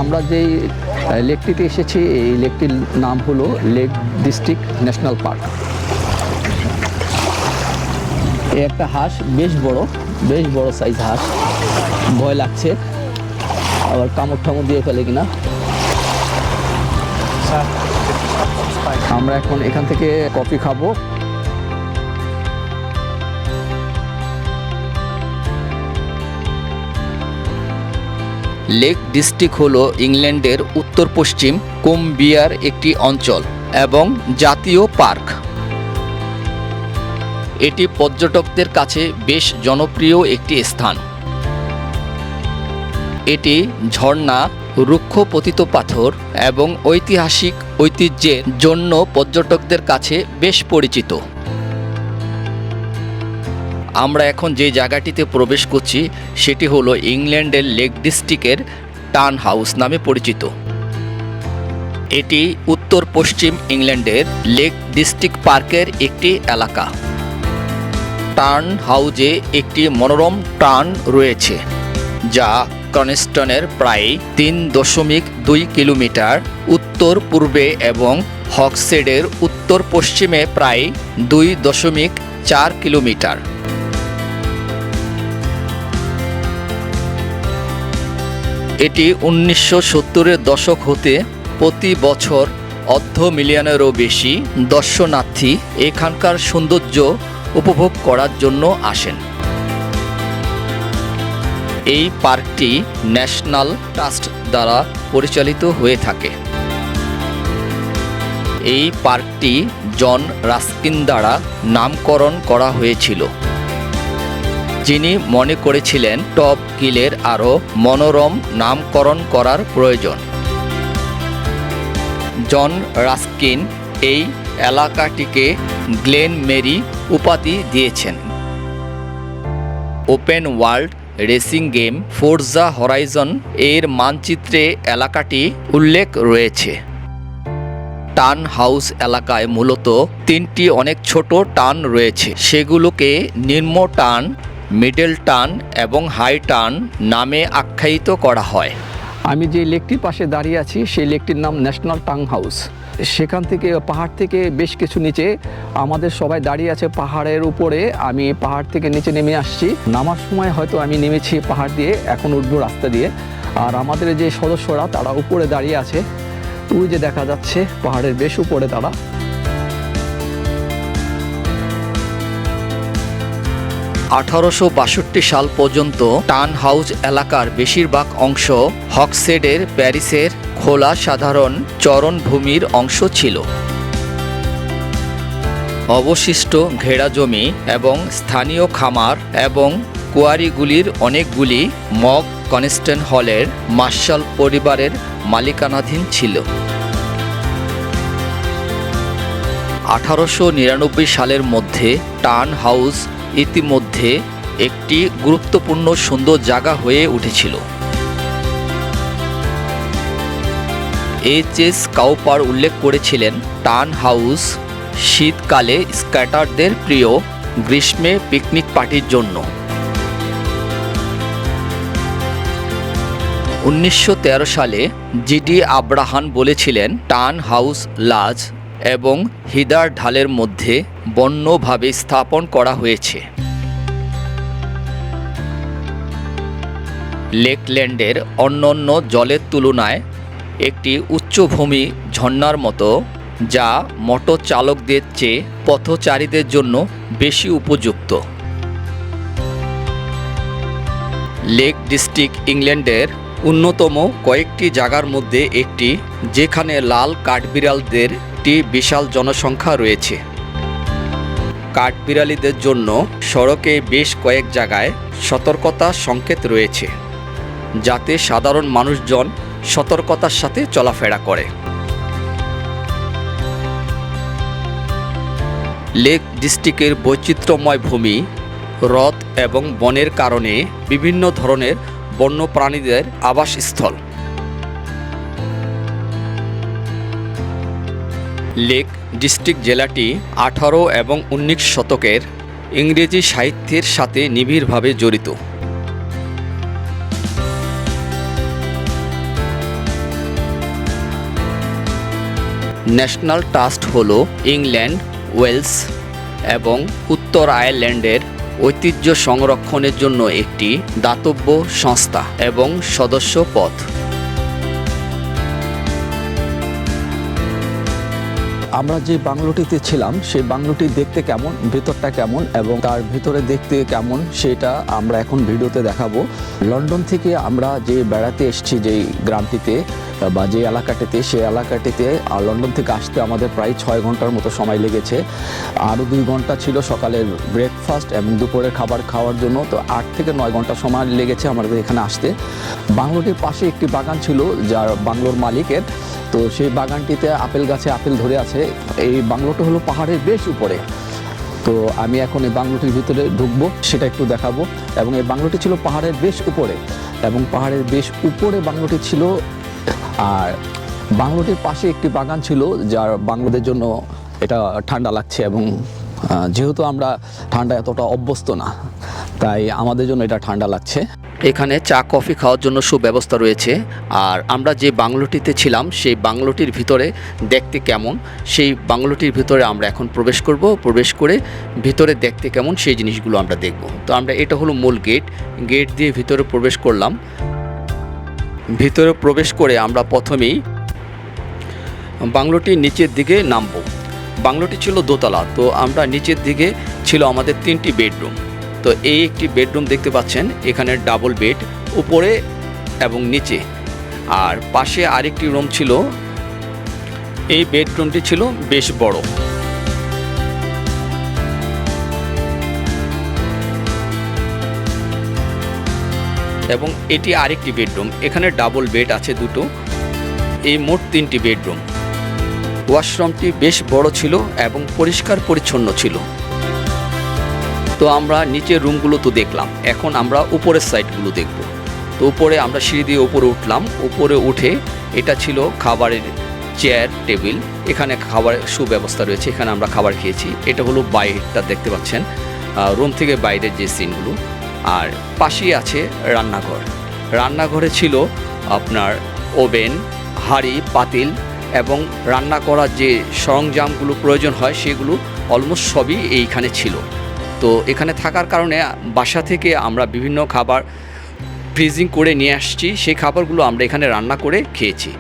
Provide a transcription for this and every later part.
আমরা যেই লেকটিতে এসেছি এই লেকটির নাম হলো লেক ডিস্ট্রিক্ট ন্যাশনাল পার্ক। এই একটা হাঁস, বেশ বড় সাইজ হাঁস, ভয় লাগছে আবার কামড় ঠামড় দিয়ে ফেলে কিনা। আমরা এখন এখান থেকে কফি খাবো। লেক ডিস্ট্রিক্ট হলো ইংল্যান্ডের উত্তর পশ্চিম কুম্বিয়ার একটি অঞ্চল এবং জাতীয় পার্ক। এটি পর্যটকদের কাছে বেশ জনপ্রিয় একটি স্থান। এটি ঝর্ণা, রুক্ষ পতিত পাথর এবং ঐতিহাসিক ঐতিহ্যের জন্য পর্যটকদের কাছে বেশ পরিচিত। আমরা এখন যে জায়গাটিতে প্রবেশ করছি সেটি হলো ইংল্যান্ডের লেক ডিস্ট্রিক্টের টার্ন হাউস নামে পরিচিত। এটি উত্তর পশ্চিম ইংল্যান্ডের লেক ডিস্ট্রিক্ট পার্কের একটি এলাকা। টার্ন হাউজে একটি মনোরম টার্ন রয়েছে যা কনস্টনের প্রায় 3.2 কিলোমিটার উত্তর পূর্বে এবং হকসেডের উত্তর পশ্চিমে প্রায় 2.4 কিলোমিটার। এটি 1970-এর দশক হতে প্রতি বছর 1/2 মিলিয়নেরও বেশি দর্শনার্থী এখানকার সৌন্দর্য উপভোগ করার জন্য আসেন। এই পার্কটি ন্যাশনাল ট্রাস্ট দ্বারা পরিচালিত হয়ে থাকে। এই পার্কটি জন রাস্কিন দ্বারা নামকরণ করা হয়েছিল, যিনি মনে করেছিলেন টপ গিলের আরও মনোরম নামকরণ করার প্রয়োজন। জন রাস্কিন এই এলাকাটিকে গ্লেন মেরি উপাধি দিয়েছেন। Open world racing game Forza Horizon এর মানচিত্রে এলাকাটি উল্লেখ রয়েছে। টার্ন হাউস এলাকায় মূলত 3টি অনেক ছোট টার্ন রয়েছে, সেগুলোকে নিম্ন টার্ন, মিডল টার্ন এবং হাই টার্ন নামে আখ্যায়িত করা হয়। আমি যে লেকটির পাশে দাঁড়িয়ে আছি সেই লেকটির নাম ন্যাশনাল টার্ন হাউস। সেখান থেকে পাহাড় থেকে বেশ কিছু নিচে আমাদের সবাই দাঁড়িয়ে আছে পাহাড়ের উপরে। আমি পাহাড় থেকে নিচে নেমে আসছি। নামার সময় হয়তো আমি নেমেছি পাহাড় দিয়ে, এখন উঠবো রাস্তা দিয়ে। আর আমাদের যে সদস্যরা তারা উপরে দাঁড়িয়ে আছে, ওই যে দেখা যাচ্ছে পাহাড়ের বেশ উপরে তারা। 1862 সাল পর্যন্ত টার্ন হাউস এলাকার বেশিরভাগ অংশ হকসেডের প্যারিসের খোলা সাধারণ চারণভূমির অংশ ছিল। অবশিষ্ট ঘেরা জমি এবং স্থানীয় খামার এবং কোয়ারিগুলির অনেকগুলি মগ কনস্টন হলের মার্শাল পরিবারের মালিকানাধীন ছিল। 1899 সালের মধ্যে টার্ন হাউস ইতিমধ্যে একটি গুরুত্বপূর্ণ সুন্দর জায়গা হয়ে উঠেছিল। এইচ.এস. কাউপার উল্লেখ করেছিলেন, টার্ন হাউস শীতকালে স্কেটারদের প্রিয়, গ্রীষ্মে পিকনিক পার্টির জন্য। 1913 সালে জিডি আব্রাহাম বলেছিলেন, টার্ন হাউস লাজ এবং হিদার ঢালের মধ্যে বন্যভাবে স্থাপন করা হয়েছে। লেকল্যান্ডের অন্যান্য জলের তুলনায় একটি উচ্চভূমি ঝর্ণার মতো, যা মোটর চালকদের চেয়ে পথচারীদের জন্য বেশি উপযুক্ত। লেক ডিস্ট্রিক্ট ইংল্যান্ডের অন্যতম কয়েকটি জায়গার মধ্যে একটি, যেখানে লাল কাঠবিড়ালদের একটি বিশাল জনসংখ্যা রয়েছে। কাঠবিড়ালিদের জন্য সড়কে বেশ কয়েক জায়গায় সতর্কতা সংকেত রয়েছে, যাতে সাধারণ মানুষজন সতর্কতার সাথে চলাফেরা করে। লেক ডিস্ট্রিক্টের বৈচিত্র্যময় ভূমি, হ্রদ এবং বনের কারণে বিভিন্ন ধরনের বন্যপ্রাণীদের আবাসস্থল। লেক ডিস্ট্রিক্ট জেলাটি 18 এবং 19 শতকের ইংরেজি সাহিত্যের সাথে নিবিড়ভাবে জড়িত। ন্যাশনাল ট্রাস্ট হলো ইংল্যান্ড, ওয়েলস এবং উত্তর আয়ারল্যান্ডের ঐতিহ্য সংরক্ষণের জন্য একটি দাতব্য সংস্থা এবং সদস্য পদ। আমরা যে বাংলোটিতে ছিলাম সেই বাংলোটি দেখতে কেমন, ভেতরটা কেমন এবং তার ভেতরে দেখতে কেমন সেটা আমরা এখন ভিডিওতে দেখাবো। লন্ডন থেকে আমরা যে বেড়াতে এসেছি যেই গ্রামটিতে বা যে এলাকাটিতে, সেই এলাকাটিতে লন্ডন থেকে আসতে আমাদের প্রায় 6 ঘন্টার মতো সময় লেগেছে। আরও 2 ঘন্টা ছিল সকালের ব্রেকফাস্ট এবং দুপুরের খাবার খাওয়ার জন্য। তো 8 থেকে 9 ঘন্টা সময় লেগেছে আমাদের এখানে আসতে। বাংলোটির পাশে একটি বাগান ছিল যার বাংলোর মালিকের, তো সেই বাগানটিতে আপেল গাছে আপেল ধরে আছে। এই বাংলোটা হলো পাহাড়ের বেশ উপরে। তো আমি এখন এই বাংলোটির ভিতরে ঢুকবো, সেটা একটু দেখাবো। এবং এই বাংলোটি ছিল পাহাড়ের বেশ উপরে, এবং পাহাড়ের বেশ উপরে বাংলোটি ছিল। আর বাংলোটির পাশে একটি বাগান ছিল যার বাংলোদের জন্য এটা ঠান্ডা লাগছে, এবং যেহেতু আমরা ঠান্ডা এতটা অভ্যস্ত না, তাই আমাদের জন্য এটা ঠান্ডা লাগছে। এখানে চা কফি খাওয়ার জন্য সুব্যবস্থা রয়েছে। আর আমরা যে বাংলোটিতে ছিলাম সেই বাংলোটির ভিতরে দেখতে কেমন, সেই বাংলোটির ভিতরে আমরা এখন প্রবেশ করব। প্রবেশ করে ভিতরে দেখতে কেমন সেই জিনিসগুলো আমরা দেখব। তো আমরা, এটা হলো মূল গেট, গেট দিয়ে ভিতরে প্রবেশ করলাম। ভিতরে প্রবেশ করে আমরা প্রথমেই বাংলোটির নিচের দিকে নামব। বাংলোটি ছিল দোতলা, তো আমরা নিচের দিকে ছিল আমাদের 3টি বেডরুম। তো এই একটি বেডরুম দেখতে পাচ্ছেন, এখানে ডাবল বেড উপরে এবং নিচে। আর পাশে আরেকটি রুম ছিল। এই বেডরুমটি ছিল বেশ বড়। এবং এটি আরেকটি বেডরুম, এখানে ডাবল বেড আছে 2টো। এই মোট 3টি বেডরুম। ওয়াশরুমটি বেশ বড় ছিল এবং পরিষ্কার পরিচ্ছন্ন ছিল। তো আমরা নিচের রুমগুলো তো দেখলাম, এখন আমরা উপরের সাইডগুলো দেখব। তো উপরে আমরা সিঁড়ি দিয়ে উপরে উঠলাম। উপরে উঠে এটা ছিল খাবারের চেয়ার টেবিল, এখানে খাবারের সুব্যবস্থা রয়েছে, এখানে আমরা খাবার খেয়েছি। এটা হলো বাইরেটা দেখতে পাচ্ছেন, রুম থেকে বাইরের যে সিনগুলো। আর পাশেই আছে রান্নাঘর। রান্নাঘরে ছিল আপনার ওভেন, হাঁড়ি, পাতিল এবং রান্না করার যে সরঞ্জামগুলো প্রয়োজন হয় সেগুলো অলমোস্ট সবই এইখানে ছিল। তো এখানে থাকার কারণে বাসা থেকে আমরা বিভিন্ন খাবার ফ্রিজিং করে নিয়ে আসছি, সেই খাবারগুলো আমরা এখানে রান্না করে খেয়েছি।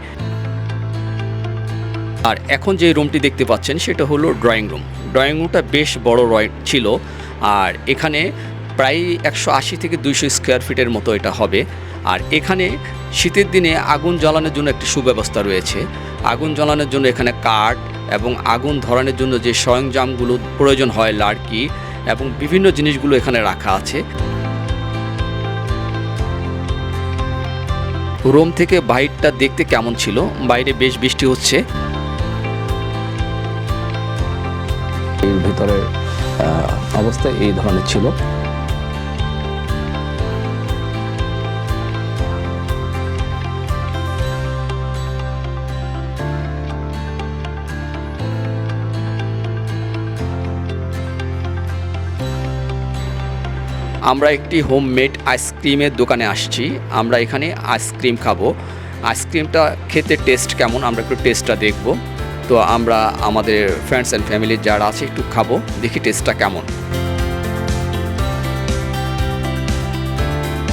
আর এখন যে রুমটি দেখতে পাচ্ছেন সেটা হলো ড্রয়িং রুম। ড্রয়িং রুমটা বেশ বড় ছিল। আর এখানে প্রায় 180 থেকে 200 স্কোয়ার ফিটের মতো এটা হবে। আর এখানে শীতের দিনে আগুন জ্বালানোর জন্য একটি সুব্যবস্থা রয়েছে। আগুন জ্বালানোর জন্য এখানে কাঠ এবং আগুন ধরানোর জন্য যে সরঞ্জামগুলো প্রয়োজন হয়, লাড়কি এবং বিভিন্ন জিনিসগুলো এখানে রাখা আছে। রুম থেকে বাইরটা দেখতে কেমন ছিল, বাইরে বেশ বৃষ্টি হচ্ছে। এর ভিতরের অবস্থা এই ধরনের ছিল। আমরা একটি হোমমেড আইসক্রিমের দোকানে আসছি। আমরা এখানে আইসক্রিম খাবো। আইসক্রিমটা খেতে টেস্ট কেমন আমরা একটু টেস্টটা দেখব। তো আমরা আমাদের ফ্রেন্ডস অ্যান্ড ফ্যামিলির যারা আছে একটু খাবো, দেখি টেস্টটা কেমন।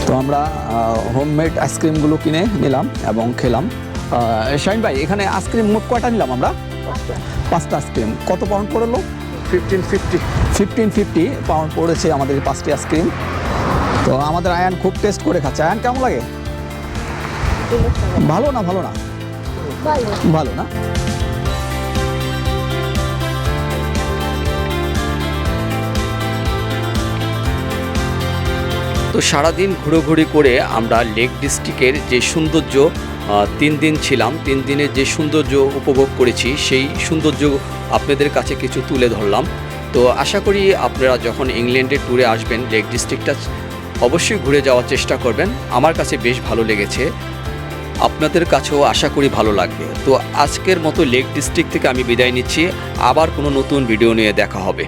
তো আমরা হোমমেড আইসক্রিমগুলো কিনে নিলাম এবং খেলাম। শাহিন ভাই, এখানে আইসক্রিম মোট কয়টা নিলাম আমরা? 5টা আইসক্রিম। কত পাউন্ড পড়লো? 1550 পাউন্ড পড়েছে আমাদের 5টি আইসক্রিম। তো আমাদের আয়ান খুব টেস্ট করে খাচ্ছে। আয়ান কেমন লাগে? ভালো না? ভালো না? ভালো না? তো সারাদিন ঘুরোঘুরি করে আমরা লেক ডিস্ট্রিক্টের যে সৌন্দর্য 3 দিন ছিলাম, 3 দিনের যে সৌন্দর্য উপভোগ করেছি সেই সৌন্দর্য আপনাদের কাছে কিছু তুলে ধরলাম। তো আশা করি আপনারা যখন ইংল্যান্ডে ট্যুরে আসবেন লেক ডিস্ট্রিক্টটা অবশ্যই ঘুরে যাওয়ার চেষ্টা করবেন। আমার কাছে বেশ ভালো লেগেছে, আপনাদের কাছেও আশা করি ভালো লাগবে। তো আজকের মতো লেক ডিস্ট্রিক্ট থেকে আমি বিদায় নিচ্ছি, আবার কোনো নতুন ভিডিও নিয়ে দেখা হবে।